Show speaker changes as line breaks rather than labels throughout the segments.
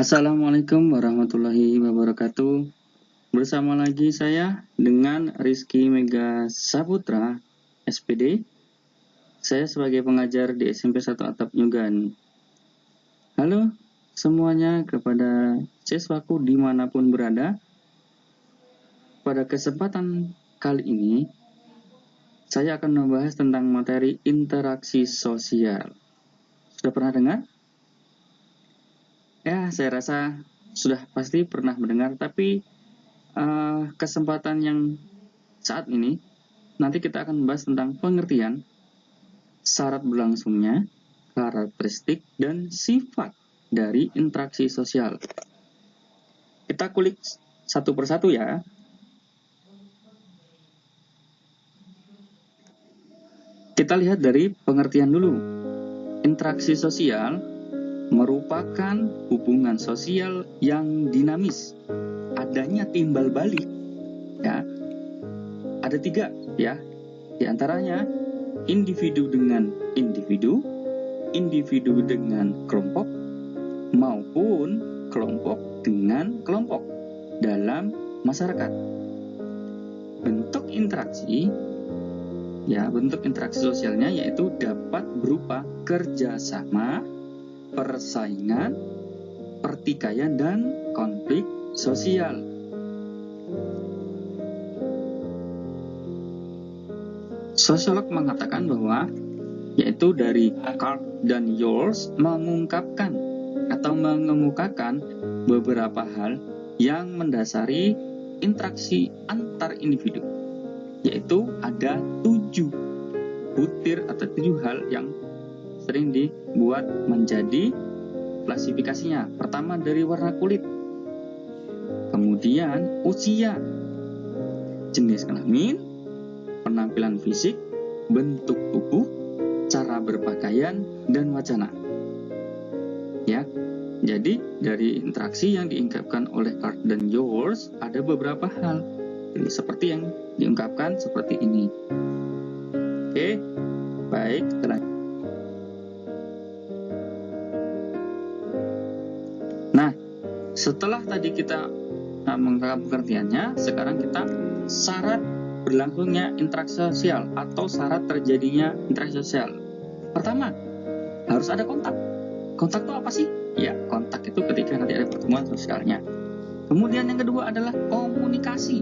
Assalamualaikum warahmatullahi wabarakatuh. Bersama lagi saya dengan Rizky Mega Saputra, SPD. Saya sebagai pengajar di SMP 1 Atap Nyugan. Halo semuanya kepada siswaku dimanapun berada. Pada kesempatan kali ini, saya akan membahas tentang materi interaksi sosial. Sudah pernah dengar? Ya, saya rasa sudah pasti pernah mendengar, tapi kesempatan yang saat ini, nanti kita akan membahas tentang pengertian, syarat berlangsungnya, karakteristik, dan sifat dari interaksi sosial. Kita kulik satu persatu ya. Kita lihat dari pengertian dulu. Interaksi sosial merupakan hubungan sosial yang dinamis, adanya timbal balik. Ya, ada 3 ya. Di antaranya individu dengan individu, individu dengan kelompok, maupun kelompok dengan kelompok dalam masyarakat. Bentuk interaksi sosialnya yaitu dapat berupa kerjasama, persaingan, pertikaian, dan konflik sosial. Sosiolog mengatakan bahwa yaitu dari Carp dan Yolles mengungkapkan atau mengemukakan beberapa hal yang mendasari interaksi antar individu, yaitu ada 7 butir atau 7 hal yang sering dibuat menjadi klasifikasinya. Pertama dari warna kulit, kemudian usia, jenis kelamin, penampilan fisik, bentuk tubuh, cara berpakaian, dan wacana. Ya, jadi dari interaksi yang diungkapkan oleh Carp dan Yolles ada beberapa hal. Jadi seperti yang diungkapkan seperti ini. Oke, baik. Nah, setelah tadi kita mengungkapkan pengertiannya, sekarang kita syarat berlangsungnya interaksi sosial atau syarat terjadinya interaksi sosial. Pertama, harus ada kontak. Kontak itu apa sih? Ya, kontak itu ketika nanti ada pertemuan sosialnya. Kemudian yang kedua adalah komunikasi.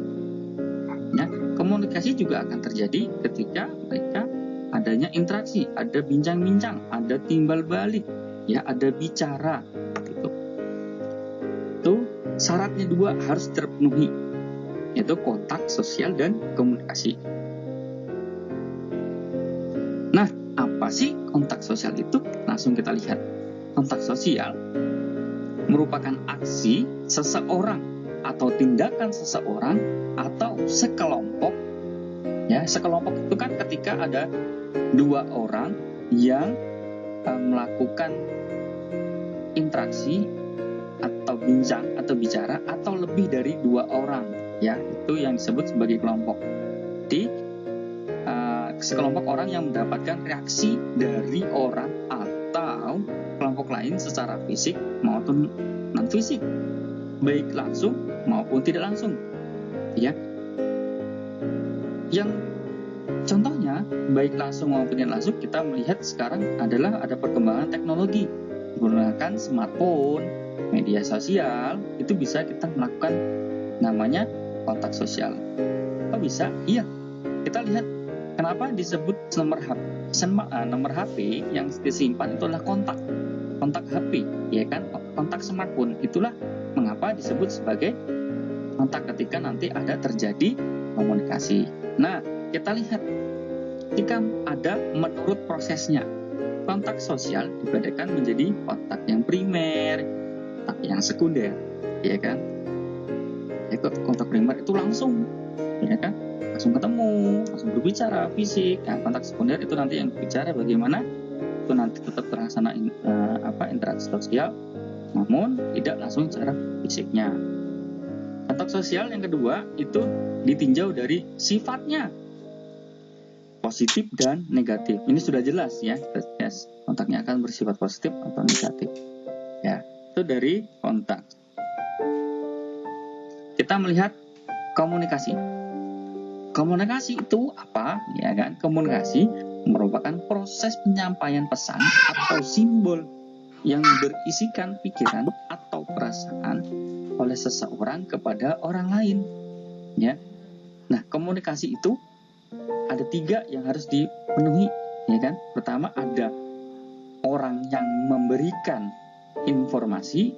Ya, komunikasi juga akan terjadi ketika mereka adanya interaksi, ada bincang-bincang, ada timbal balik, ya, ada bicara. Gitu. Itu syaratnya 2 harus terpenuhi, yaitu kontak sosial dan komunikasi. Nah, apa sih kontak sosial itu? Langsung kita lihat. Kontak sosial merupakan aksi seseorang atau tindakan seseorang atau sekelompok. Ya, sekelompok itu kan ketika ada 2 orang yang melakukan interaksi atau bincang atau bicara atau lebih dari 2 orang. Ya, itu yang disebut sebagai kelompok. Di sekelompok orang yang mendapatkan reaksi dari orang atau kelompok lain secara fisik maupun non fisik, baik langsung maupun tidak langsung. Ya, yang contohnya baik langsung maupun tidak langsung kita melihat sekarang adalah ada perkembangan teknologi menggunakan smartphone, media sosial, itu bisa kita melakukan namanya kontak sosial. Kok bisa? Iya, kita lihat kenapa disebut nomor HP yang disimpan itu adalah kontak HP, ya kan? Kontak smartphone, itulah mengapa disebut sebagai kontak ketika nanti ada terjadi komunikasi. Nah, kita lihat jika ada menurut prosesnya, kontak sosial dibedakan menjadi kontak yang primer, kontak yang sekunder, ya kan? Kontak primer itu langsung, ya kan? Langsung ketemu, langsung berbicara fisik. Nah, kontak sekunder itu nanti yang berbicara bagaimana itu nanti tetap terlaksana interaksi sosial, namun tidak langsung secara fisiknya. Kontak sosial yang kedua itu ditinjau dari sifatnya, positif dan negatif. Ini sudah jelas ya, kontaknya akan bersifat positif atau negatif. Ya, Itu dari kontak. Kita melihat komunikasi. Komunikasi itu apa? Ya kan? Komunikasi merupakan proses penyampaian pesan atau simbol yang berisikan pikiran atau perasaan oleh seseorang kepada orang lain. Ya. Nah, komunikasi itu ada 3 yang harus dipenuhi, ya kan? Pertama, ada orang yang memberikan informasi,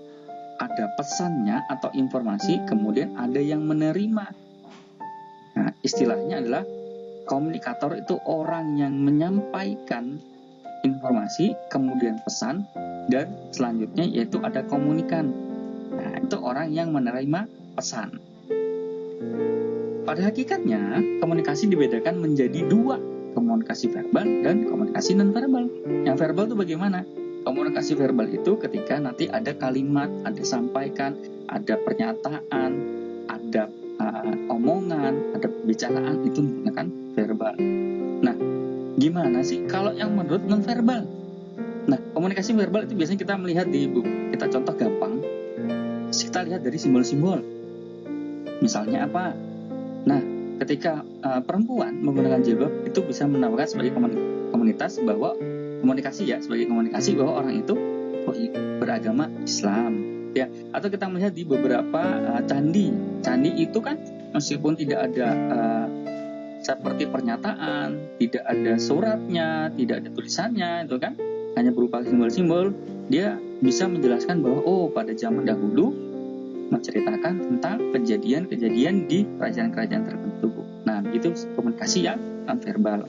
ada pesannya atau informasi, kemudian ada yang menerima. Nah, istilahnya adalah komunikator itu orang yang menyampaikan informasi, kemudian pesan, dan selanjutnya yaitu ada komunikan. Nah, itu orang yang menerima pesan. Pada hakikatnya, komunikasi dibedakan menjadi 2, komunikasi verbal dan komunikasi non-verbal. Yang verbal itu bagaimana? Komunikasi verbal itu ketika nanti ada kalimat, ada sampaikan, ada pernyataan, ada omongan, ada pembicaraan, itu menggunakan verbal. Nah, gimana sih kalau yang menurut non-verbal? Nah, komunikasi verbal itu biasanya kita melihat kita contoh gampang, kita lihat dari simbol-simbol. Misalnya apa? Nah, ketika perempuan menggunakan jilbab itu bisa menawarkan sebagai komunitas bahwa sebagai komunikasi bahwa orang itu beragama Islam, ya. Atau kita melihat di beberapa candi itu kan meskipun tidak ada seperti pernyataan, tidak ada suratnya, tidak ada tulisannya, itu kan hanya berupa simbol-simbol, dia bisa menjelaskan bahwa pada zaman dahulu menceritakan tentang kejadian-kejadian di kerajaan-kerajaan tertentu. Nah, itu komunikasi yang non-verbal.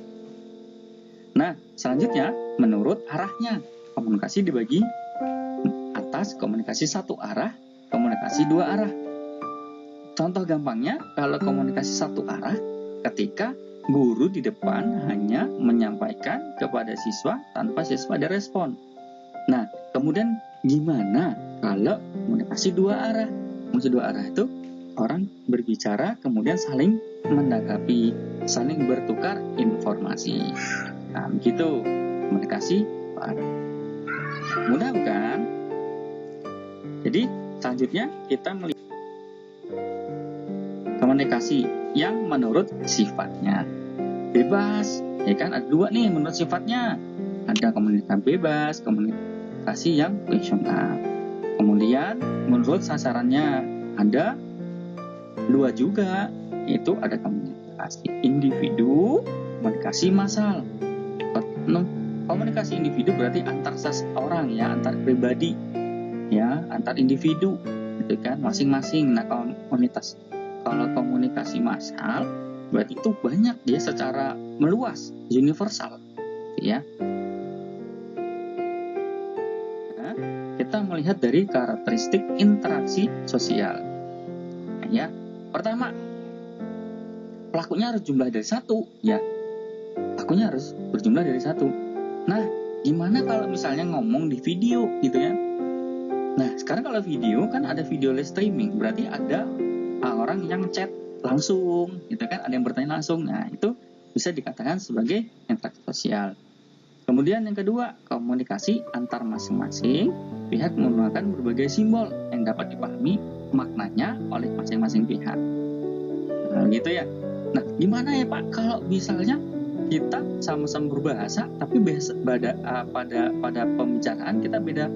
Nah, selanjutnya menurut arahnya. Komunikasi dibagi atas komunikasi 1 arah, komunikasi 2 arah. Contoh gampangnya, kalau komunikasi 1 arah, ketika guru di depan hanya menyampaikan kepada siswa tanpa siswa ada respon. Nah, kemudian gimana kalau komunikasi 2 arah? Komunikasi 2 arah itu orang berbicara kemudian saling menanggapi, saling bertukar informasi. Nah, begitu komunikasi 2 arah. Mudah bukan? Jadi, selanjutnya kita melihat komunikasi yang menurut sifatnya bebas, ya kan? Ada 2 nih menurut sifatnya. Ada komunikasi bebas, komunikasi yang fungsional. Kemudian menurut sasarannya ada 2 juga, yaitu ada komunikasi individu, komunikasi massal. Komunikasi individu berarti antar seseorang, ya, antar pribadi, ya, antar individu, gitu kan, masing-masing. Nah, kalau komunikasi massal berarti itu banyak, dia secara meluas, universal, ya. Kita melihat dari karakteristik interaksi sosial. Ya, pertama, pelakunya harus jumlah dari 1, ya. Pelakunya harus berjumlah dari 1. Nah, gimana kalau misalnya ngomong di video, gitu ya? Nah, sekarang kalau video kan ada video live streaming, berarti ada orang yang chat langsung, gitu kan? Ada yang bertanya langsung. Nah, itu bisa dikatakan sebagai interaksi sosial. Kemudian yang kedua, komunikasi antar masing-masing pihak menggunakan berbagai simbol yang dapat dipahami maknanya oleh masing-masing pihak. Nah, gitu ya. Nah, gimana ya Pak kalau misalnya kita sama-sama berbahasa tapi pada pembicaraan kita beda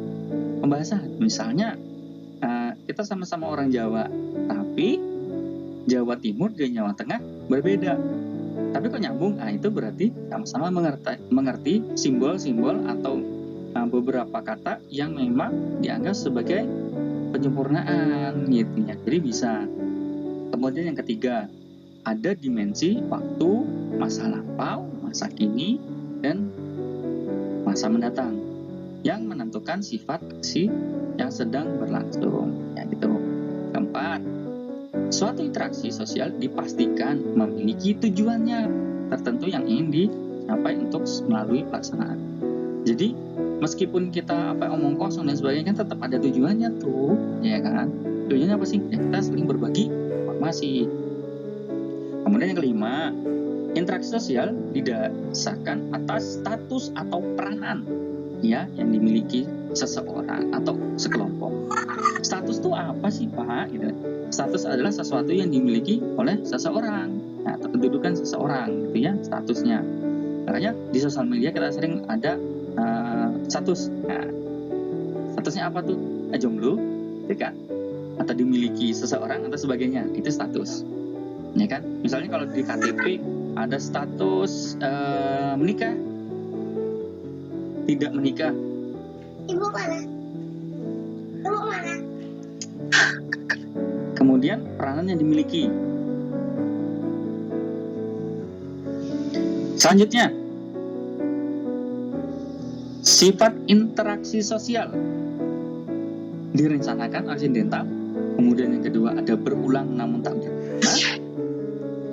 pembahasan. Misalnya kita sama-sama orang Jawa, tapi Jawa Timur dan Jawa Tengah berbeda. Tapi kok nyambung? Itu berarti sama-sama mengerti simbol-simbol atau beberapa kata yang memang dianggap sebagai penyempurnaan, gitu ya. Jadi bisa. Kemudian yang ketiga, ada dimensi waktu, masa lampau, masa kini, dan masa mendatang yang menentukan sifat aksi yang sedang berlangsung. Ya, gitu. Keempat, suatu interaksi sosial dipastikan memiliki tujuannya tertentu yang ingin dicapai untuk melalui pelaksanaan. Jadi meskipun kita omong kosong dan sebagainya, kan tetap ada tujuannya tuh, ya kan? Tujuannya apa sih? Ya, kita saling berbagi informasi. Kemudian yang kelima, interaksi sosial didasarkan atas status atau peranan, ya, yang dimiliki seseorang atau sekelompok. Status itu apa sih, Pak? Gitu. Status adalah sesuatu yang dimiliki oleh seseorang, nah, atau kedudukan seseorang, gitu ya, statusnya. Makanya di sosial media kita sering ada status. Nah, statusnya apa tuh? Jomblo, ya kan? Atau dimiliki seseorang atau sebagainya, itu status. Ya kan? Misalnya kalau di KTP ada status menikah, tidak menikah.
Ibu mana? Ibu mana?
Kemudian peranan yang dimiliki. Selanjutnya, sifat interaksi sosial direncanakan aksidental. Kemudian yang kedua ada berulang namun tak berguna.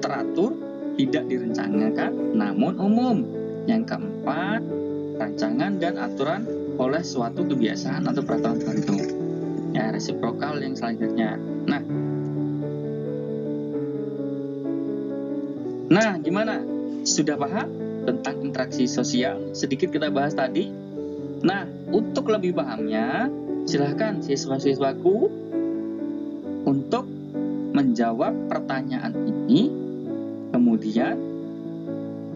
Teratur, tidak direncanakan namun umum. Yang keempat, rancangan dan aturan oleh suatu kebiasaan atau peraturan tertentu. Ya, resiprokal yang selanjutnya. Nah, gimana? Sudah paham tentang interaksi sosial? Sedikit kita bahas tadi. Nah, untuk lebih pahamnya, silahkan siswa-siswaku untuk menjawab pertanyaan ini, kemudian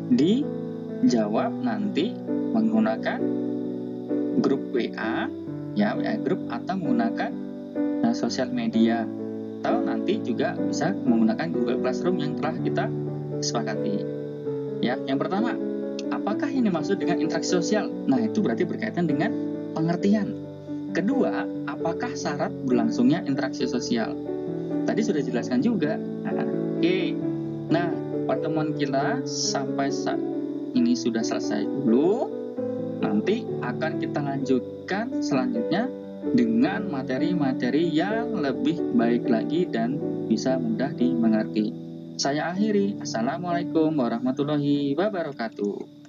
dijawab nanti menggunakan grup WA, ya WA grup, atau menggunakan sosial media, atau nanti juga bisa menggunakan Google Classroom yang telah kita sepakati. Ya, yang pertama, apakah yang dimaksud dengan interaksi sosial? Nah, itu berarti berkaitan dengan pengertian. Kedua, apakah syarat berlangsungnya interaksi sosial? Tadi sudah jelaskan juga. Oke. Nah, pertemuan kita sampai saat ini sudah selesai dulu. Nanti akan kita lanjutkan selanjutnya dengan materi-materi yang lebih baik lagi dan bisa mudah dimengerti. Saya akhiri. Assalamualaikum warahmatullahi wabarakatuh.